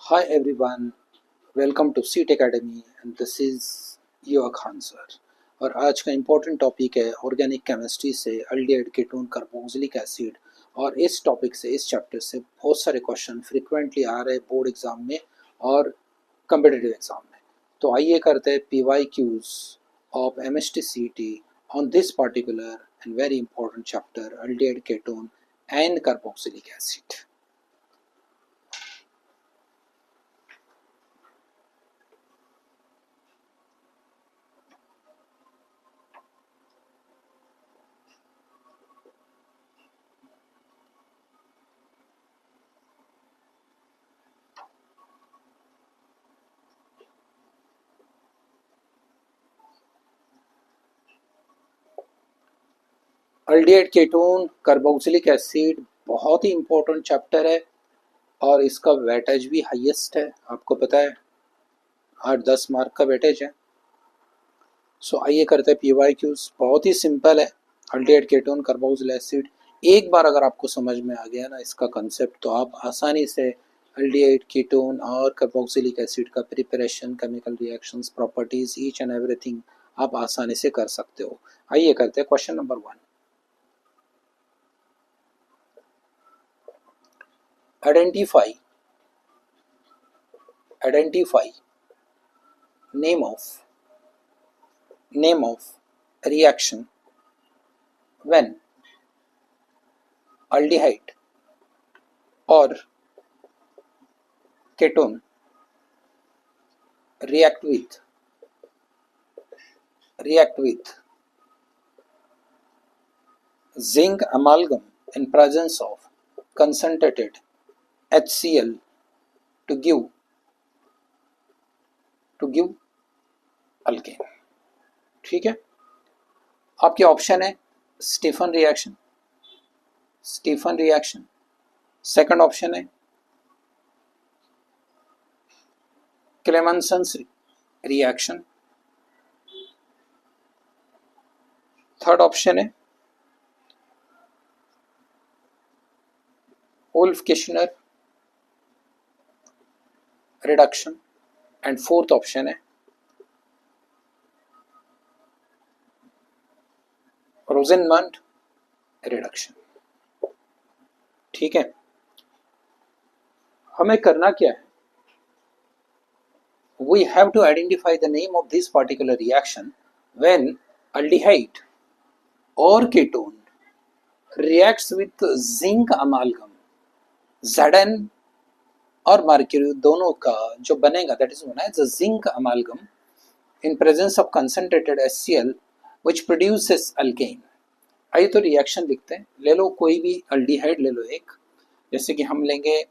Hi everyone, welcome to seat Academy and this is your Khan sir. और आज का important topic है organic chemistry से अल्डिहाइड कीटोन कार्बोक्सिलिक एसिड। और इस टॉपिक से इस चैप्टर से बहुत सारे क्वेश्चन फ्रिक्वेंटली आ रहे हैं बोर्ड एग्जाम में और कम्पिटिटिव एग्जाम में। तो आइए करते हैं PYQs of MST-CET on this particular and very important chapter aldehyde ketone and carboxylic acid. Aldehyde ketone carboxylic acid बहुत ही इंपॉर्टेंट चैप्टर है और इसका वेटेज भी हाईएस्ट है, आपको पता है 8-10 मार्क का वेटेज है। सो आइए करते हैं PYQs। बहुत ही सिंपल है। अल्डिहाइड कीटोन कार्बोक्सिलिक एसिड एक बार अगर आपको समझ में आ गया ना इसका कंसेप्ट, तो आप आसानी से अल्डिहाइड कीटोन और कार्बोक्सिलिक एसिड का preparation, chemical reactions, properties, each and everything आप आसानी से कर सकते हो। आइए करते हैं question number 1। Identify name of reaction when aldehyde or ketone react with zinc amalgam in presence of concentrated HCl to give alkane. ठीक है, आपके ऑप्शन है स्टीफन रिएक्शन, सेकंड ऑप्शन है क्लेमेंसन्स रिएक्शन, थर्ड ऑप्शन है वुल्फ-किशनर रिडक्शन एंड फोर्थ ऑप्शन है रोजेनमंड reduction. ठीक है, हमें करना क्या है? We have to identify the name of this particular reaction when aldehyde or ketone reacts with zinc amalgam, Zn और मर्क्यूरी दोनों का जो बनेगा that is known as zinc amalgam in presence of concentrated HCl which produces alkane. आइए तो reaction लिखते हैं। ले लो कोई भी अल्डिहाइड ले लो एक, जैसे कि हम लेंगे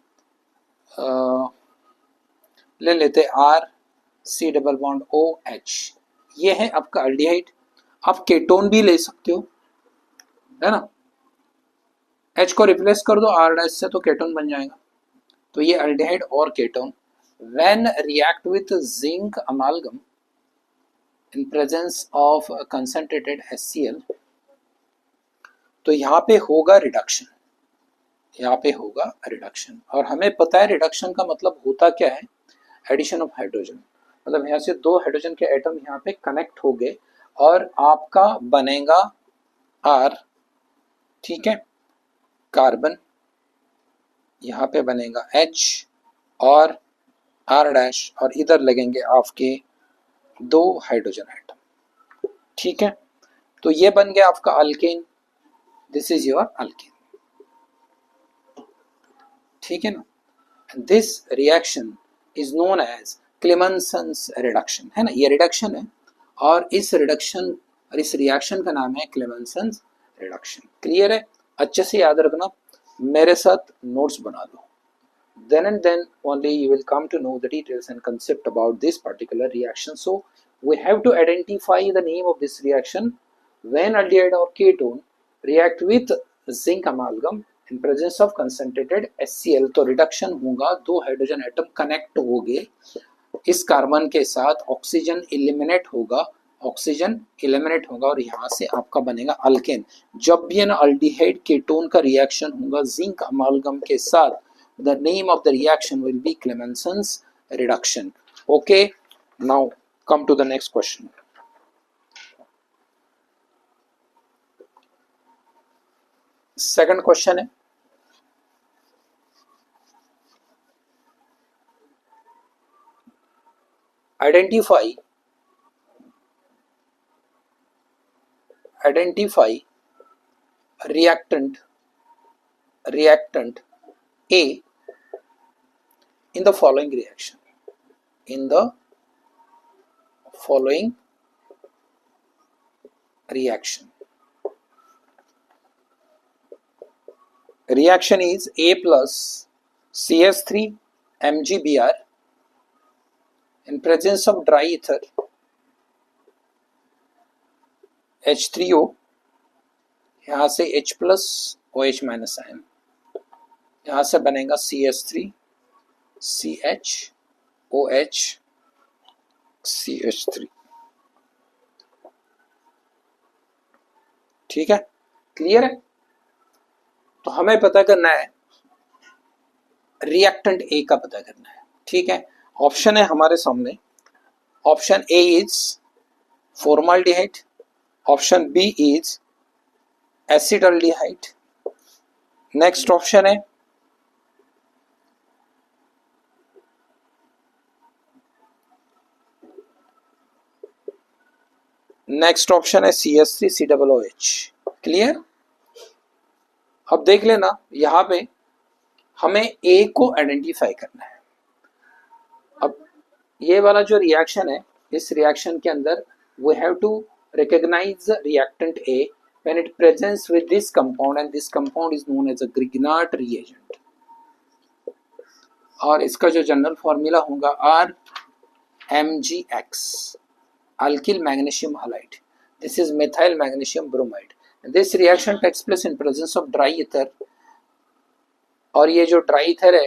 ले लेते RC डबल बॉन्ड OH। ये है आपका अल्डिहाइड। आप केटोन भी ले सकते हो, है ना। H को रिप्लेस कर दो R' से तो केटोन बन जाएगा। तो ये अल्डिहाइड और ketone when react with zinc amalgam in presence of concentrated HCl, तो यहाँ पे होगा रिडक्शन, और हमें पता है रिडक्शन का मतलब होता क्या है, एडिशन ऑफ हाइड्रोजन। मतलब यहाँ से दो हाइड्रोजन के एटम यहाँ पे कनेक्ट हो गए और आपका बनेगा R। ठीक है, कार्बन यहाँ पे बनेगा H और R' और इधर लगेंगे आपके दो हाइड्रोजन एटम। ठीक है, तो ये बन गया आपका alkane. This is your alkane. ठीक है ना। This reaction is known as Clemmensen's reduction, है ना। ये रिडक्शन है और इस रिएक्शन का नाम है क्लेमेंसन्स रिडक्शन। क्लियर है? अच्छे से याद रखना, मेरे साथ नोट्स बना लो। Then and then only you will come to know the details and concept about this particular reaction. So we have to identify the name of this reaction when aldehyde or ketone react with zinc amalgam in presence of concentrated HCl। तो reduction होगा, दो hydrogen atom connect हो गए इस carbon के साथ, oxygen eliminate होगा और यहाँ से आपका बनेगा अल्केन। जब भी ना अल्डिहाइड केटोन का रिएक्शन होगा जिंक अमालगम के साथ, the name of the reaction will be Clemenson's reduction. Okay, now come to the next question. Second question है, identify reactant A in the following reaction. In the following reaction. Reaction is A plus CS3 MgBr in presence of dry ether H3O, यहाँ से H plus OH minus ion, यहाँ से बनेगा CS3 CH OH CH3. ठीक है, clear है. तो हमें पता करना है रिएक्टेंट ए का पता करना है. ठीक है, ऑप्शन है हमारे सामने. Option A is formaldehyde, option B is acetaldehyde. Next option है CH3COOH. क्लियर. अब देख लेना, यहां पे हमें ए को आइडेंटिफाई करना है. अब ये वाला जो रिएक्शन है, इस रिएक्शन के अंदर we have to recognize the reactant A when it presents with this compound, and this compound is known as a Grignard reagent. और इसका जो जनरल फॉर्मूला होगा RMgX, alkyl magnesium halide. This is methyl magnesium bromide. This reaction takes place in presence of dry ether. और ये जो dry ether है,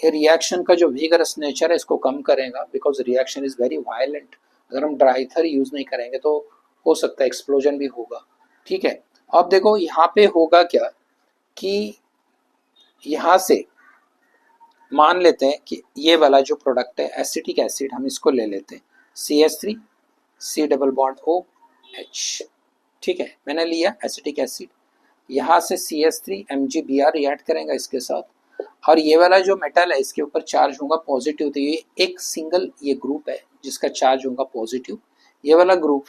ये reaction का जो विगरस नेचर है इसको कम करेगा, because reaction is very violent. अगर हम ड्राई ईथर यूज नहीं करेंगे तो हो सकता है एक्सप्लोजन भी होगा. ठीक है, अब देखो यहाँ पे होगा क्या कि यहाँ से मान लेते हैं कि ये वाला जो प्रोडक्ट है एसिटिक एसिड, हम इसको ले लेते हैं CH3 C double bond OH. ठीक है, मैंने लिया एसिटिक एसिड. यहाँ से CH3 MgBr रिएक्ट करेंगे इसके साथ, और ये वाला जो मेटल है इसके ऊपर चार्ज होगा पॉजिटिव. तो ये एक सिंगल ये ग्रुप है जिसका चार्ज होगा पॉजिटिव. ये वाला ग्रुप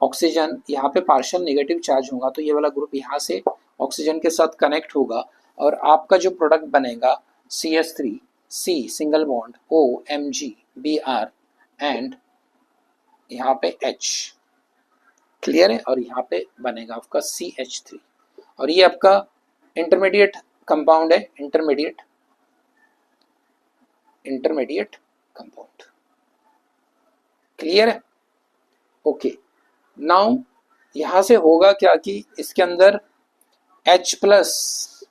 ऑक्सीजन, यहाँ पे पार्शियल नेगेटिव चार्ज होगा, तो ये वाला ग्रुप यहाँ से ऑक्सीजन के साथ कनेक्ट होगा, और आपका जो प्रोडक्ट बनेगा CH3 C single bond O MgBr and यहाँ पे H. क्लियर है, और यहाँ पे बनेगा आपका CH3, और ये आपका इंटरमीडिएट कंपाउंड है, इंटरमीडिएट कंपाउंड. क्लियर है. ओके, नाउ यहां से होगा क्या कि इसके अंदर H प्लस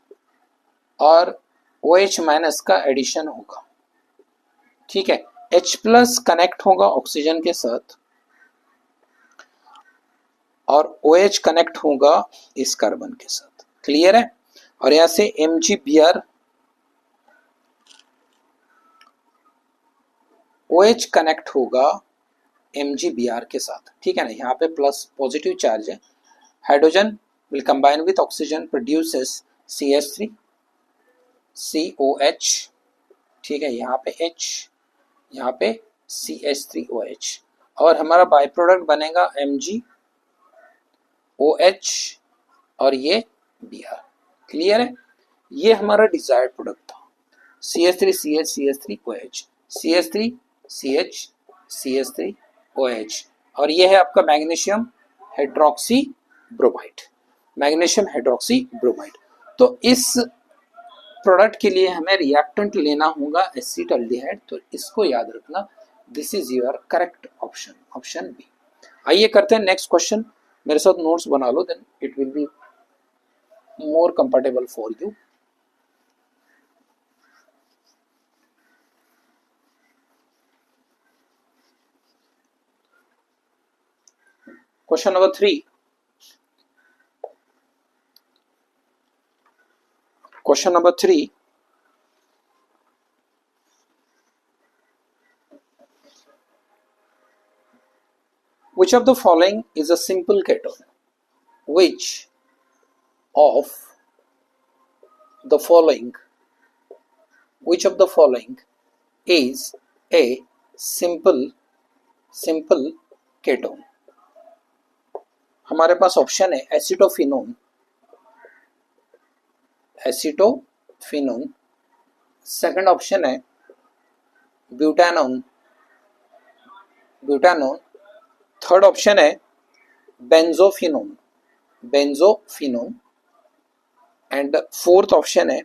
और OH माइनस का एडिशन होगा. ठीक है, H प्लस कनेक्ट होगा ऑक्सीजन के साथ और OH कनेक्ट होगा इस कार्बन के साथ. क्लियर है. और यहां से MgBr OH कनेक्ट होगा MgBr के साथ. ठीक है ना, यहाँ पे प्लस पॉजिटिव चार्ज है. Hydrogen will combine with oxygen produces CH3 COH. ठीक है, यहाँ पे H, यहाँ पे CH3OH, और हमारा बाई प्रोडक्ट बनेगा MgOH और ये Br. क्लियर है. ये हमारा डिजायर्ड प्रोडक्ट था CH3 CH CH3OH, CH3 CH CH3OH, और ये है आपका मैग्नीशियम हाइड्रोक्सी ब्रोमाइड. तो इस प्रोडक्ट के लिए हमें रिएक्टेंट लेना होगा एसिटाल्डिहाइड. तो इसको याद रखना, this is your correct option, option B. आइए करते हैं नेक्स्ट क्वेश्चन. मेरे साथ नोट्स बना लो, then it will be more comfortable for you. Question number 3. Question number 3. which of the following is a simple ketone? Which of the following is a simple ketone? हमारे पास option है acetophenone, second option है butanone, third option है benzophenone, and fourth option है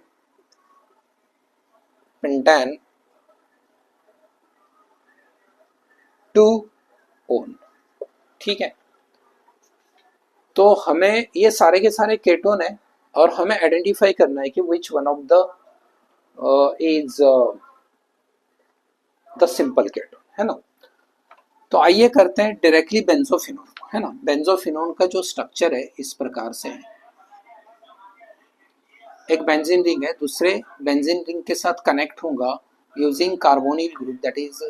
पेंटान 2-ओन। ठीक है, तो हमें ये सारे के सारे केटोन है और हमें आइडेंटिफाई करना है कि which one of the is the simple ketone, है ना। तो आइए करते हैं डायरेक्टली बेंजोफिनोन, है ना। बेंजोफिनोन का जो स्ट्रक्चर है इस प्रकार से है, एक बेंजीन रिंग है, दूसरे बेंजीन रिंग के साथ कनेक्ट होगा using carbonyl group, that is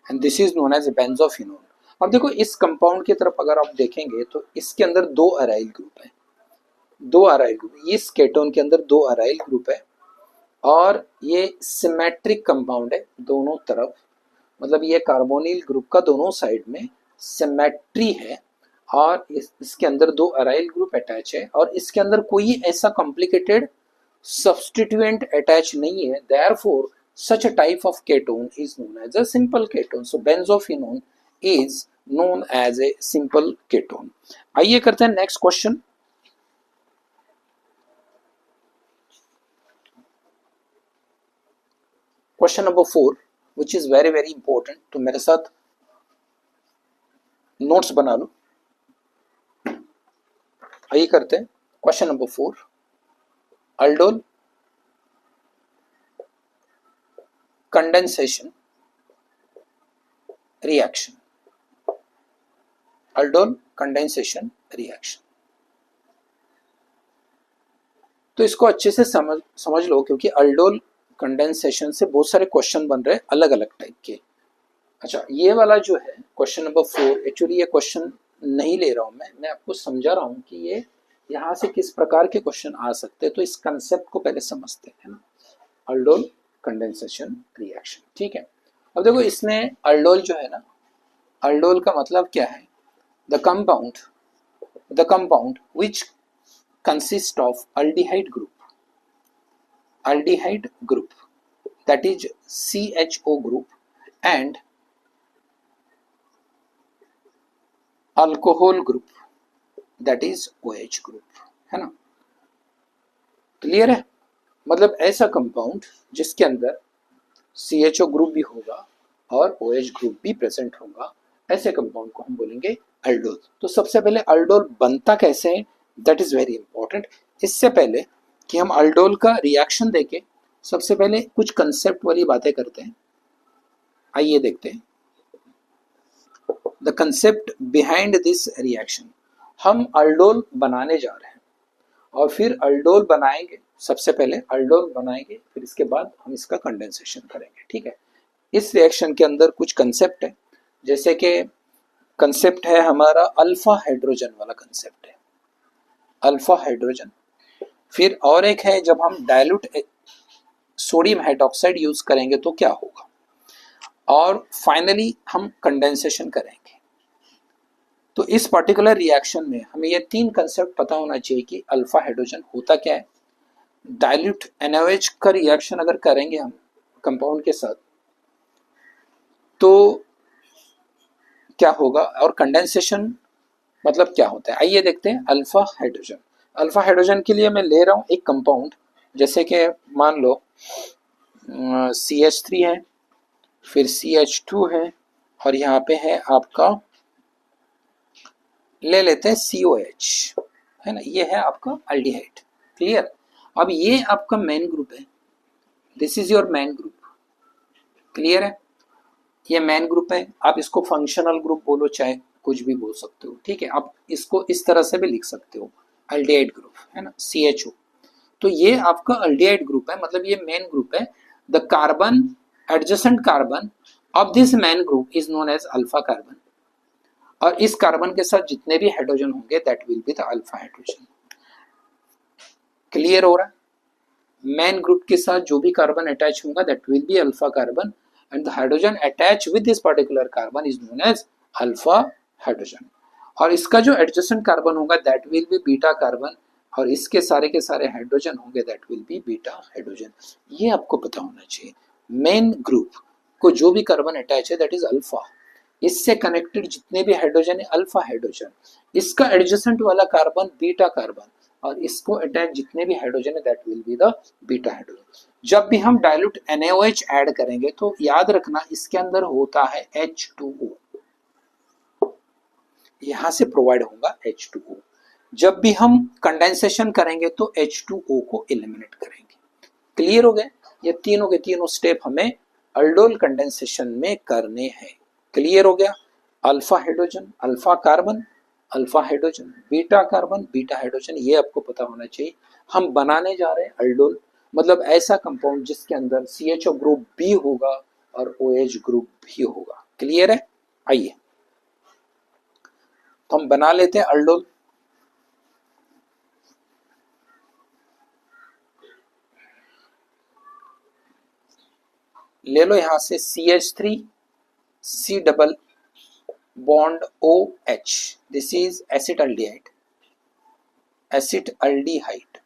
and this is known as benzophenone. अब देखो इस कंपाउंड की तरफ अगर आप देखेंगे तो इसके अंदर 2 अराइल ग्रुप है, इस केटोन के अंदर 2 अराइल ग्रुप है और ये सिमेट्रिक कंपाउंड है दोनों तरफ, मतलब ये कार्बोनिल ग्रुप का दोनों साइड में सिमेट्री है और इसके अंदर 2 अराइल ग्रुप अटैच है और इसके अंदर कोई ऐसा कॉम्प्लिकेटेड सब्स्टिट्यूएंट अटैच नहीं है, therefore such a type of ketone is known as a simple ketone. So benzophenone is known as a simple ketone. आइए करते हैं next question. Question number 4 which is very very important, तो मेरे साथ notes बना लो। आइए करते हैं question number 4, aldol condensation reaction, aldol condensation reaction. तो इसको अच्छे से समझ लो क्योंकि अल्डोल कंडेंसेशन से बहुत सारे क्वेश्चन बन रहे हैं अलग अलग टाइप के। अच्छा, ये वाला जो है क्वेश्चन नंबर 4, एक्चुअली ये क्वेश्चन नहीं ले रहा हूं मैं आपको समझा रहा हूं कि ये यहाँ से किस प्रकार के क्वेश्चन आ सकते हैं। तो इस कंसेप्ट को पहले समझते हैं ना, अल्डोल कंडेंसेशन रिएक्शन। ठीक है, अब देखो इसमें अल्डोल जो है ना, अल्डोल का मतलब क्या है, the compound which consist of aldehyde group that is CHO group and alcohol group that is OH group, है ना। क्लियर है, मतलब ऐसा कंपाउंड जिसके अंदर CHO ग्रुप भी होगा और OH ग्रुप भी प्रेजेंट होगा, ऐसे कंपाउंड को हम बोलेंगे अल्डोल। तो सबसे पहले अल्डोल बनता कैसे है, दैट इज वेरी इंपॉर्टेंट। इससे पहले कि हम अल्डोल का रिएक्शन देखें, सबसे पहले कुछ कंसेप्ट वाली बातें करते हैं। आइए देखते हैं the concept behind this reaction. हम अल्डोल बनाने जा रहे हैं और फिर अल्डोल बनाएंगे, सबसे पहले अल्डोल बनाएंगे, फिर इसके बाद हम इसका कंडेंसेशन करेंगे। ठीक है, इस रिएक्शन के अंदर कुछ कंसेप्ट है, जैसे कि कंसेप्ट है हमारा अल्फा हाइड्रोजन वाला कंसेप्ट है, अल्फा हाइड्रोजन। फिर और एक है जब हम डाइल्यूट सोडियम हाइड्रोक्साइड यूज करेंगे तो क्या होगा, और फाइनली हम कंडेंसेशन करेंगे। तो इस पर्टिकुलर रिएक्शन में हमें ये 3 कंसेप्ट पता होना चाहिए कि अल्फा हाइड्रोजन होता क्या है, डाइल्यूट NaOH का रिएक्शन अगर करेंगे हम कंपाउंड के साथ तो क्या होगा, और कंडेंसेशन मतलब क्या होता है। आइए देखते हैं अल्फा हाइड्रोजन। अल्फा हाइड्रोजन के लिए मैं ले रहा हूं एक कंपाउंड, जैसे कि मान लो CH3 है, फिर CH2 है और यहाँ पे है आपका, ले लेते हैं COH, है ना, ये है आपका अल्डिहाइड। क्लियर, अब ये आपका मेन ग्रुप है, this is your main group. Clear है, ये मेन ग्रुप है, आप इसको फंक्शनल ग्रुप बोलो चाहे कुछ भी बोल सकते हो। ठीक है, आप इसको इस तरह से भी लिख सकते हो, अल्डिहाइड ग्रुप, है ना, CHO। तो ये आपका अल्डिहाइड ग्रुप है, मतलब ये मेन ग्रुप है। द कार्बन एडजेसेंट कार्बन अब this main group is known as alpha carbon, और इस कार्बन के साथ जितने भी हाइड्रोजन होंगे that will be the alpha hydrogen. Clear हो रहा है? मेन ग्रुप के साथ जो भी कार्बन अटैच होगा that will be alpha carbon, and the hydrogen attach with this particular carbon is known as alpha hydrogen. और इसका जो एडजेसेंट कार्बन होगा that will B beta carbon, और इसके सारे के सारे हाइड्रोजन होंगे that will B beta hydrogen. ये आपको पता होना चाहिए। मेन ग्रुप को जो भी कार्बन अटैच है दैट इज अल्फा, इससे कनेक्टेड जितने भी हाइड्रोजन है अल्फा हाइड्रोजन, इसका एडजेसेंट वाला कार्बन बीटा कार्बन, और इसको अटैच जितने भी हाइड्रोजन है that will be the beta hydrogen. जब भी हम डाइल्यूट NaOH ऐड करेंगे तो याद रखना इसके अंदर होता है H2O, यहां से प्रोवाइड होगा H2O। जब भी हम कंडेंसेशन करेंगे तो H2O को एलिमिनेट करेंगे। क्लियर हो गए? ये तीनों के तीनों स्टेप हमें अल्डोल कंडेंसेशन में करने हैं। क्लियर हो गया? Alpha hydrogen, alpha carbon, alpha hydrogen, beta carbon, beta hydrogen, ये आपको पता होना चाहिए। हम बनाने जा रहे हैं अल्डोल, मतलब ऐसा कंपाउंड जिसके अंदर CHO ग्रुप B होगा और OH ग्रुप भी होगा। क्लियर है? आइए तो हम बना लेते हैं अल्डोल। ले लो यहां से CH3 C double bond OH, this is acetaldehyde, acetaldehyde.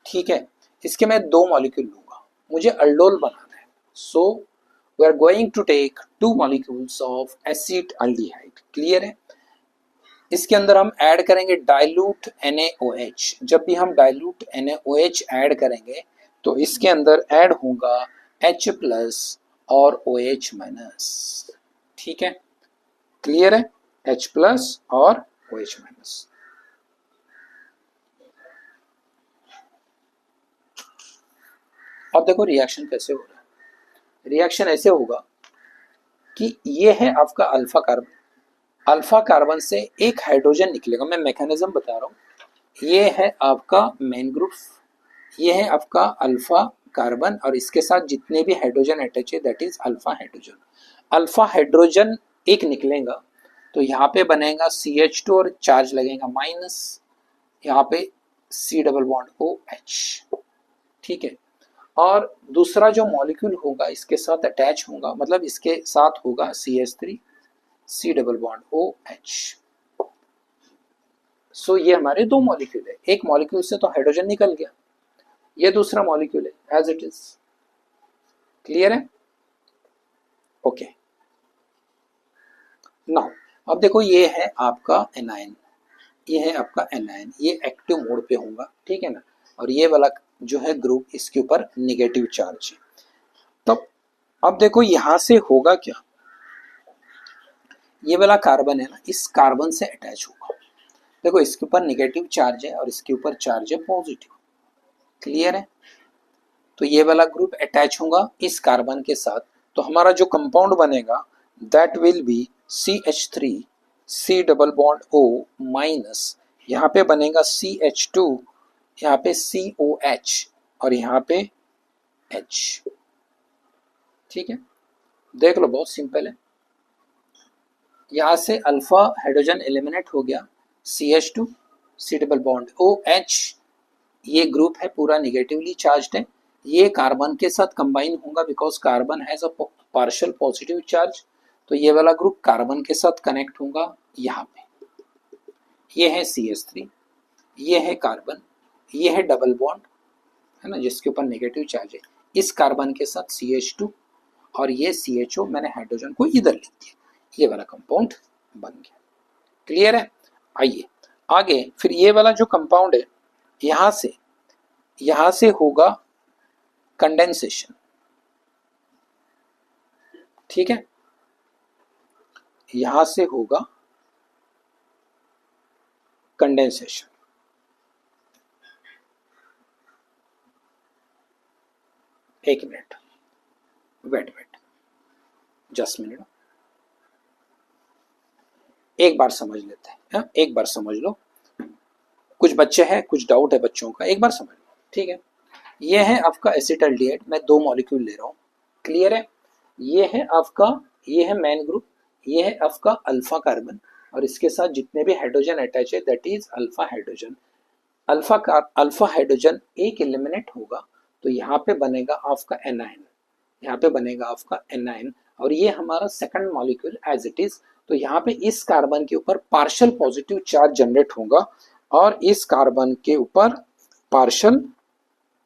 ठीक है, इसके मैं दो मॉलिक्यूल लूंगा, मुझे अल्डोल बनाना है। So we are going to take 2 molecules of acetaldehyde. Clear है? इसके अंदर हम ऐड करेंगे डाइल्यूट NaOH। जब भी हम डाइल्यूट NaOH ऐड करेंगे तो इसके अंदर ऐड होगा H प्लस और OH माइनस। ठीक है, क्लियर है? H प्लस और OH माइनस। अब देखो रिएक्शन कैसे हो रहा है। रिएक्शन ऐसे होगा कि ये है आपका अल्फा कार्बन, अल्फा कार्बन से एक हाइड्रोजन निकलेगा। मैं मैकेनिज्म बता रहा हूँ। ये है आपका मेन ग्रुप, ये है आपका अल्फा कार्बन, और इसके साथ जितने भी हाइड्रोजन अटैच है that is alpha hydrogen. Alpha hydrogen एक निकलेगा तो यहाँ पे बनेगा CH2 और चार्ज लगेगा माइनस, यहाँ पे C डबल बॉन्ड OH। ठीक है, और दूसरा जो मॉलिक्यूल होगा इसके साथ अटैच होगा, मतलब इसके साथ होगा CH3 C double bond OH। सो ये हमारे दो मॉलिक्यूल है। एक मॉलिक्यूल से तो हाइड्रोजन निकल गया, ये दूसरा मॉलिक्यूल है एज इट इज। क्लियर है? ओके, नाउ अब देखो ये है आपका एनायन, ये है आपका एनायन, ये एक्टिव मोड पे होगा। ठीक है ना, और ये वाला जो है ग्रुप इसके ऊपर निगेटिव चार्ज है। तब अब देखो यहां से होगा क्या, ये वाला कार्बन है ना, इस कार्बन से अटैच होगा। देखो इसके ऊपर निगेटिव चार्ज है और इसके ऊपर चार्ज है पॉजिटिव। क्लियर है? तो ये वाला ग्रुप अटैच होगा इस कार्बन के साथ, तो हमारा जो कंपाउंड बनेगा that will B CH3 C double bond O minus, यहाँ पे बनेगा CH2, यहाँ पे COH और यहाँ पे H। ठीक है, देख लो बहुत सिंपल है। यहाँ से अल्फा हाइड्रोजन एलिमिनेट हो गया, CH2 C double bond OH, ये ग्रुप है पूरा निगेटिवली चार्ज्ड है। ये कार्बन के साथ कंबाइन होगा because carbon has a partial positive charge, तो ये वाला ग्रुप कार्बन के साथ कनेक्ट होगा यहाँ पे। ये है CH3, ये है कार्बन, ये है डबल बॉन्ड है ना जिसके ऊपर नेगेटिव चार्ज है, इस कार्बन के साथ CH2 और ये CHO, मैंने हाइड्रोजन को इधर लिख दिया, ये वाला कंपाउंड बन गया। क्लियर है? आइए आगे, फिर ये वाला जो कंपाउंड है यहां से होगा कंडेंसेशन। ठीक है, यहां से होगा कंडेंसेशन। एक मिनट, वेट जस्ट मिनट, एक बार समझ लेते हैं। हाँ? एक बार समझ लो, कुछ बच्चे हैं, कुछ डाउट है बच्चों का, एक बार समझ लो। ठीक है, ये है आपका एसिटाल्डिहाइड, मैं दो मॉलिक्यूल ले रहा हूं। क्लियर है? ये है आपका, ये है मेन ग्रुप, ये है आपका अल्फा कार्बन, और इसके साथ जितने भी हाइड्रोजन अटैच है that is alpha hydrogen. Alpha hydrogen एक एलिमिनेट होगा तो यहाँ पे बनेगा आपका एनायन, यहाँ पे बनेगा आपका एनायन, और ये हमारा second molecule as it is. तो यहाँ पे इस कार्बन के ऊपर पार्शियल पॉजिटिव चार्ज जनरेट होगा और इस कार्बन के ऊपर पार्शियल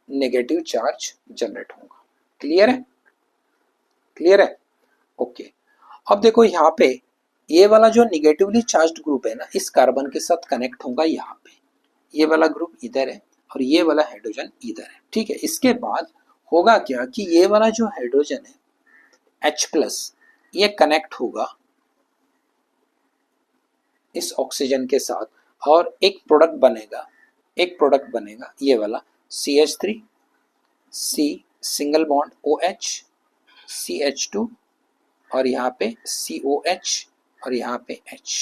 नेगेटिव चार्ज जनरेट होगा। क्लियर है? क्लियर है? ओके। अब देखो यहाँ पे ये वाला जो निगेटिवली चार्ज्ड ग्रुप है ना, इस कार्बन के साथ कनेक्ट होगा यहाँ पे, ये वाला ग्रुप इधर है और ये वाला हाइड्रोजन इधर है। ठीक है, इसके बाद होगा क्या कि ये वाला जो हाइड्रोजन है H+, ये कनेक्ट होगा इस ऑक्सीजन के साथ और एक प्रोडक्ट बनेगा ये वाला CH3 C single bond OH CH2 और यहाँ पे COH और यहाँ पे H।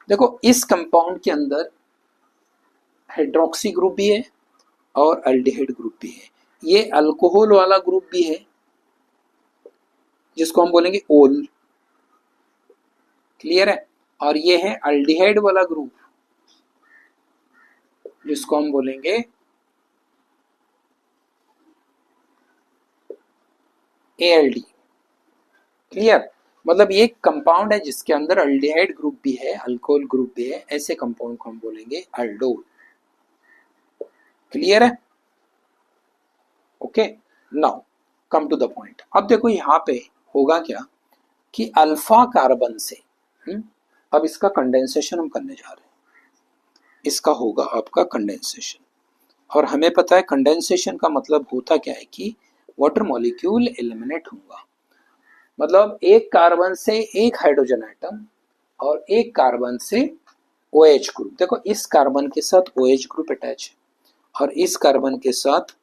देखो इस कंपाउंड के अंदर हाइड्रोक्सी ग्रुप भी है और अल्डिहाइड ग्रुप भी है, ये अल्कोहल वाला ग्रुप भी है जिसको हम बोलेंगे ओल। क्लियर है? और ये है अल्डिहाइड वाला ग्रुप जिसको हम बोलेंगे ALD। क्लियर? मतलब ये कंपाउंड है जिसके अंदर अल्डिहाइड ग्रुप भी है, अल्कोहल ग्रुप भी है, ऐसे कंपाउंड को हम बोलेंगे अल्डोल। क्लियर है? Okay, now come to the point. अब देखो यहाँ पे होगा क्या कि अल्फा कार्बन से अब इसका कंडेंसेशन हम करने जा रहे हैं, इसका होगा आपका कंडेंसेशन। और हमें पता है कंडेंसेशन का मतलब होता क्या है कि वाटर मॉलिक्यूल एलिमिनेट होगा, मतलब एक कार्बन से एक हाइड्रोजन आइटम और एक कार्बन से OH ग्रुप। देखो इस कार्बन के साथ OH ग्रुप अटैच है और इस कार्बन के साथ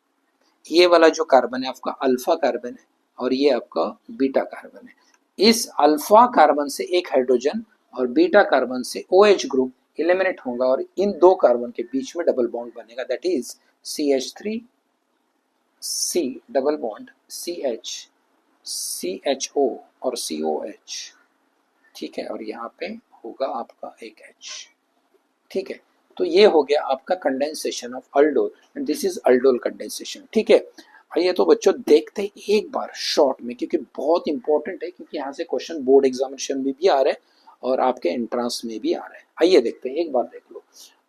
ये वाला जो कार्बन है आपका अल्फा कार्बन है और ये आपका बीटा कार्बन है। इस अल्फा कार्बन से एक हाइड्रोजन और बीटा कार्बन से OH ग्रुप एलिमिनेट होगा और इन दो कार्बन के बीच में डबल बॉन्ड बनेगा, that is CH3 C double bond CH CHO और COH। ठीक है, और यहाँ पे होगा आपका एक H। ठीक है, तो ये हो गया आपका condensation of aldol and this is aldol condensation. ठीक है, आइए तो बच्चों देखते हैं एक बार शॉर्ट में, क्योंकि बहुत इंपॉर्टेंट है, क्योंकि यहाँ से क्वेश्चन बोर्ड एग्जामिनेशन में भी आ रहा है और आपके एंट्रेंस में भी आ रहा है। आइए देखते हैं, एक बार देख लो।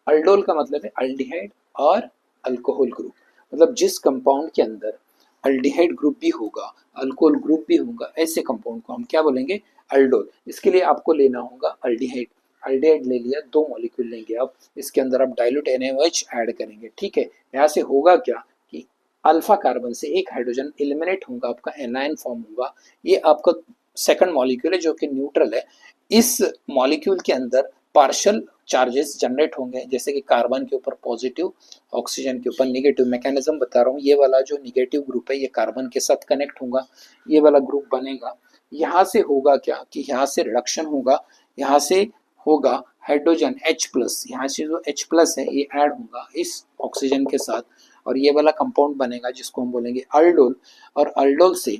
अल्डोल का मतलब है अल्डिहाइड और अल्कोहल ग्रुप, मतलब जिस कंपाउंड के अंदर अल्डिहाइड ग्रुप भी होगा अल्कोहल ग्रुप भी होगा, ऐसे कंपाउंड को हम क्या बोलेंगे? अल्डोल। इसके लिए आपको लेना होगा अल्डिहाइड, अल्डिहाइड ले लिया, दो मॉलिक्यूल लेंगे आप, इसके अंदर आप डाइल्यूट NaOH ऐड करेंगे। ठीक है, यहाँ से होगा क्या कि अल्फा कार्बन से एक हाइड्रोजन एलिमिनेट होगा, आपका एनायन फॉर्म होगा। ये आपका सेकंड मॉलिक्यूल है जो कि न्यूट्रल है। इस मॉलिक्यूल के अंदर पार्शियल चार्जेस जनरेट होंगे, जैसे कि कार्बन के ऊपर पॉजिटिव, ऑक्सीजन के ऊपर नेगेटिव। मैकेनिज्म बता रहा हूँ, ये वाला जो नेगेटिव ग्रुप है ये कार्बन के साथ कनेक्ट होगा, ये वाला ग्रुप बनेगा। यहाँ से होगा क्या कि यहाँ से रिडक्शन होगा, यहाँ से होगा हाइड्रोजन H+, यहाँ से जो H+ है ये ऐड होगा इस ऑक्सीजन के साथ और ये वाला कंपाउंड बनेगा जिसको हम बोलेंगे अल्डोल। और अल्डोल से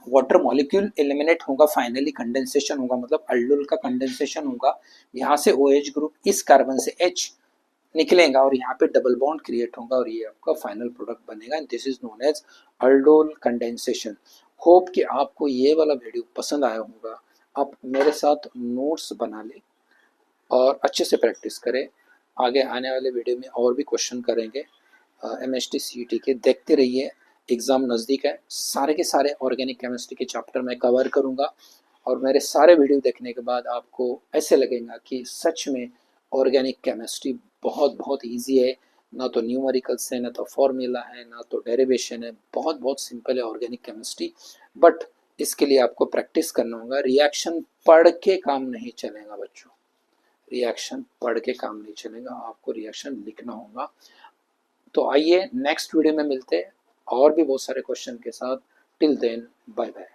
वाटर मॉलिक्यूल एलिमिनेट होगा, फाइनली कंडेंसेशन होगा, मतलब अल्डोल का कंडेंसेशन होगा। यहाँ से OH ग्रुप इस कार्बन से H निकलेगा और यहाँ पे डबल बॉन्ड क्रिएट होगा और ये आपका फाइनल प्रोडक्ट बनेगा। This is known as aldol condensation. Hope कि आपको ये वाला वीडियो पसंद आया होगा। आप मेरे साथ नोट्स बना लें और अच्छे से प्रैक्टिस करें। आगे आने वाले वीडियो में और भी क्वेश्चन करेंगे MHT CET के। देखते रहिए, एग्ज़ाम नज़दीक है, सारे के सारे ऑर्गेनिक केमिस्ट्री के चैप्टर मैं कवर करूँगा और मेरे सारे वीडियो देखने के बाद आपको ऐसे लगेगा कि सच में ऑर्गेनिक केमिस्ट्री बहुत बहुत ईजी है। ना तो न्यूमेरिकल्स है, ना तो फॉर्मूला है, ना तो डेरिवेशन है, बहुत बहुत सिंपल है ऑर्गेनिक केमिस्ट्री। बट इसके लिए आपको प्रैक्टिस करना होगा। रिएक्शन पढ़ के काम नहीं चलेगा बच्चों, रिएक्शन पढ़ के काम नहीं चलेगा, आपको रिएक्शन लिखना होगा। तो आइए नेक्स्ट वीडियो में मिलते हैं और भी बहुत सारे क्वेश्चन के साथ। Till then bye bye.